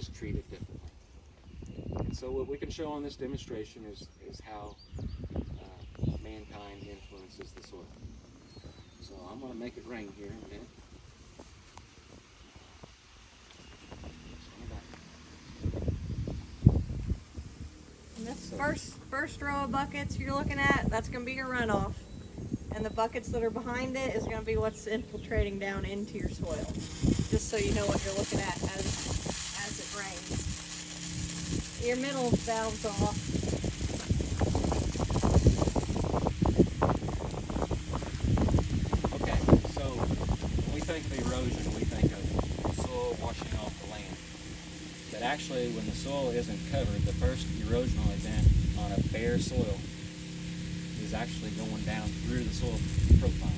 just treat it differently. And so what we can show on this demonstration is how mankind influences the soil. So I'm going to make it rain here in a minute. And this first row of buckets you're looking at, that's going to be your runoff. And the buckets that are behind it is going to be what's infiltrating down into your soil. Just so you know what you're looking at as it rains. Your middle valve's off. Okay, so when we think of erosion, we think of soil washing off the land. But actually, when the soil isn't covered, the first erosional event on a bare soil is actually going down through the soil profile.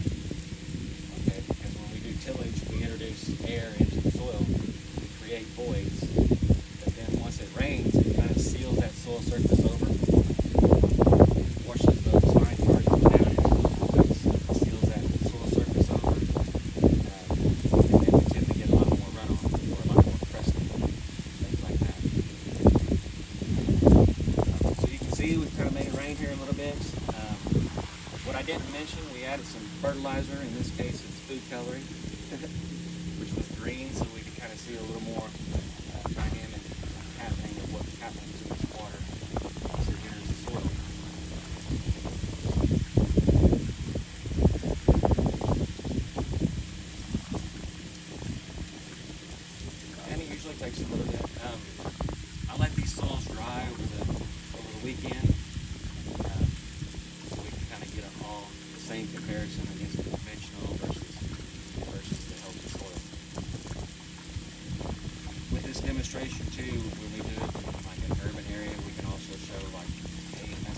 Okay, because when we do tillage, we introduce air into the soil to create voids. But then once it rains, it kind of seals that soil surface over, washes those fine particles down into the voids, seals that soil surface over, and then we tend to get a lot more runoff or a lot more crusting, things like that. So you can see we've kind of made it rain here a little bit. What I didn't mention, we added some fertilizer. In this case, it's food coloring, which was green, so we could kind of see a little more dynamic happening of what's happening to this water once it enters the soil. And it usually takes a little bit. I let these soils dry over the weekend. Same comparison against the conventional versus the healthy soil. With this demonstration too, when we do it in like an urban area, we can also show like pavement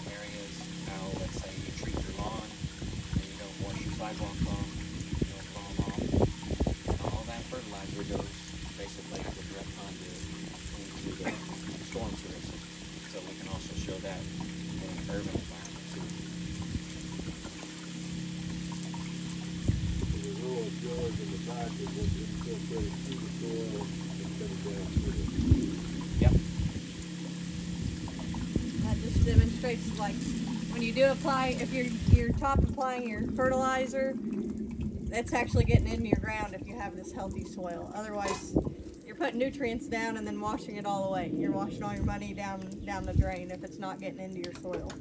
areas, how let's say you treat your lawn and you don't wash your sidewalk off, you don't plow them off, and all that fertilizer goes basically as a direct conduit into the storm sewer system. So we can also show that in an urban environment too. Jars in the back is what infiltrates through the soil instead of down through it. Yep. That just demonstrates, like, when you do apply, if you're top applying your fertilizer, that's actually getting into your ground if you have this healthy soil. Otherwise, you're putting nutrients down and then washing it all away. You're washing all your money down the drain if it's not getting into your soil.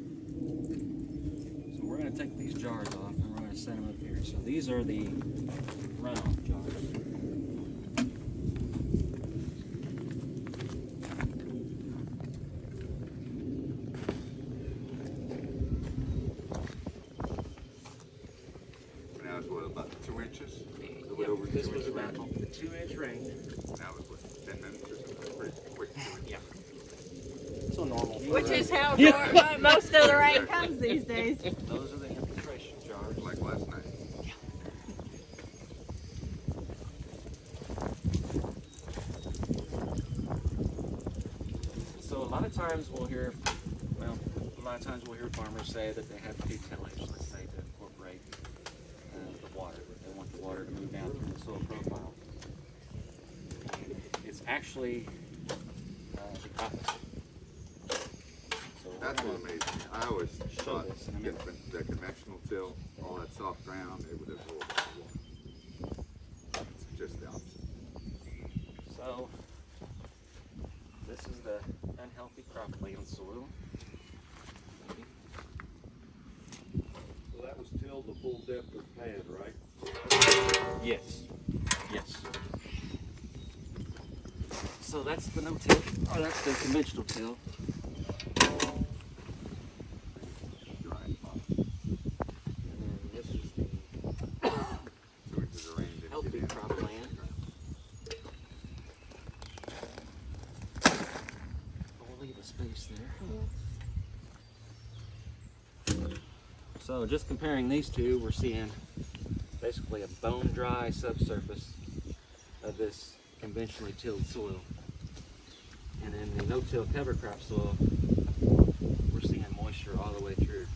So we're going to take these jars off and we're going to set them up here. So these are the runoff jars. Now it's what, about 2 inches? This was about a 2-inch rain. Now it's what, 10 minutes or something? Pretty quick. Yeah. So normal. Which is how most of the rain comes these days. Those are the infiltration jars. Like last night. So a lot of times we'll hear farmers say that they have to do tillage, let's say, to incorporate the water. They want the water to move down through the soil profile. It's actually the opposite. So That's what amazed me. I always thought this in a minute. the conventional till, all that soft ground, it would absorb all the water. It's just the opposite. So this is the unhealthy cropland soil. So that was tilled the full depth of the pad, right? Yes. Yes. So that's the no-till, or that's the conventional till. Right. And then this is the 2 inches of rain didn't healthy get in. cropland. We'll leave a space there. So just comparing these two, we're seeing basically a bone-dry subsurface of this conventionally tilled soil. And in the no-till cover crop soil, we're seeing moisture all the way through.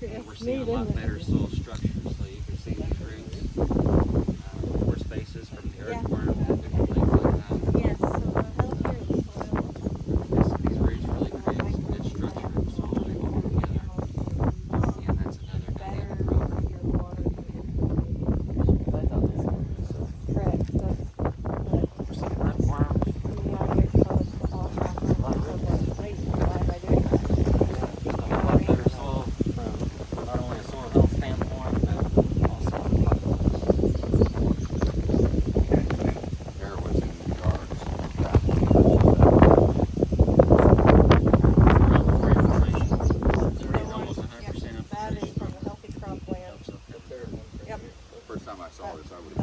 And we're seeing a lot better soil structure, so you can see these roots more space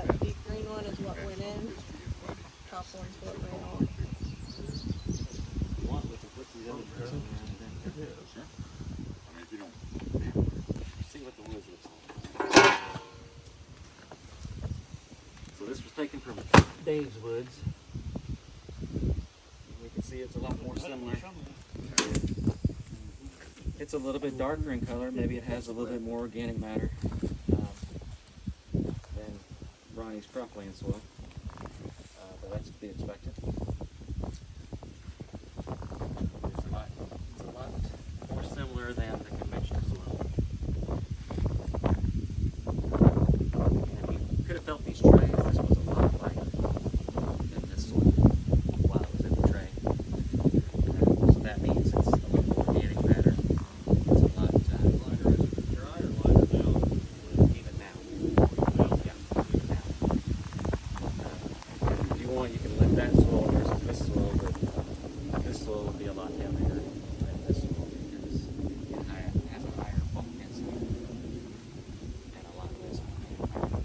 That deep green one is what went in. Top one's what went on. You want, we can put these other birds in there and then Sure. I mean, if you don't, see what the woods looks like. So this was taken from Dave's woods. We can see it's a lot more similar. It's a little bit darker in color. Maybe it has a little bit more organic matter than Ronnie's cropland soil. But that's to be expected. It's a lot more similar than the conventional soil. And you could have felt these trays. This was a lot lighter than this soil while it was in the tray. So that means it's a lot more organic matter. It's a lot lighter. Is it dry or lighter now? Even now. Yeah, even now. If you want, you can lift that soil versus this soil, but this soil will be a lot heavier than this soil because it has a higher bulk density and a lot less organic matter.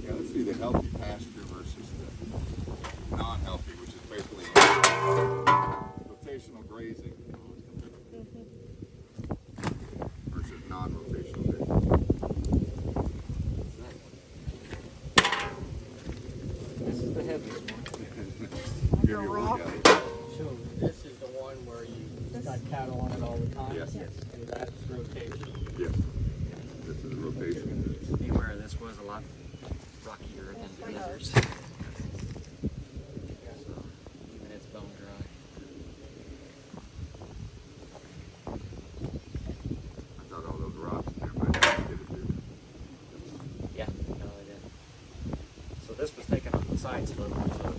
yeah, let's see the healthy pasture versus the non-healthy, which is basically rotational grazing versus non-rotational grazing. This is the heaviest one. Give you a raw. workout. So this is the one where you got cattle on it all the time? Yes. And that's rotational. Yes. This is rotation. Beware, this was a lot rockier than the others. So, even it's bone dry. I thought all those rocks in there might have to get it through. Yeah, no, they did. So this was taken off the side slope, so